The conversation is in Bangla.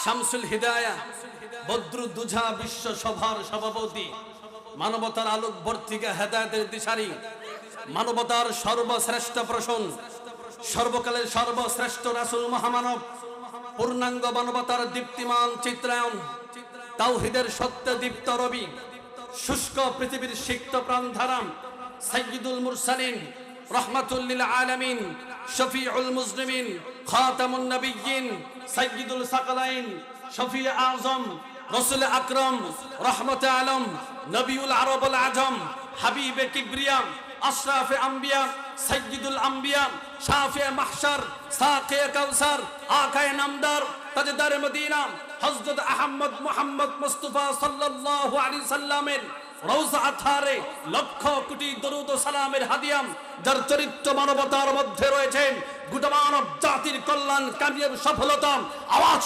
শামসুল হিদায়া বদরুদ্দুজা বিশ্ব সভার সভাপতি, মানবতার আলোক বর্তিকা হেদায়েতের দিশারি, মানবতার সর্বশ্রেষ্ঠ প্রশন, সর্বকালের সর্বশ্রেষ্ঠ রাসূল মহামানব, পূর্ণাঙ্গ মানবতার দীপ্তিমান চিত্রায়ন, তাওহীদের সত্যে দীপ্ত রবি, শুষ্ক পৃথিবীর সিক্ত প্রাণধারাম, সাইয়্যিদুল মুরসালিন, রাহমাতুল লিল আলামিন, শফিউল মুজলিমিন, খাতামুন নবিয়্যিন, সাইয়্যিদুল সাকালাইন, শফি আযম, রাসূল আকরাম, রাহমাতে আলম, নবিউল আরবুল আজম, হাবিবে কিবরিয়া, আশরাফে আম্বিয়া, সাইয়্যিদুল আম্বিয়া, শাফিয়ে মাহশার, সাকিয়ে কাউসার, আকায়ে নামদার, তাজদারে মদিনা, হযরত আহমদ মুহাম্মদ মুস্তাফা সাল্লাল্লাহু আলাইহি সাল্লামের রওজা আথারে লক্ষ কোটি দরুদ ও সালামের হাদিয়াম, যার চরিত্র মানবতার মধ্যে রয়েছে গোটা মানব জাতির কল্যাণ কামিয়াব সফলতা। আওয়াজ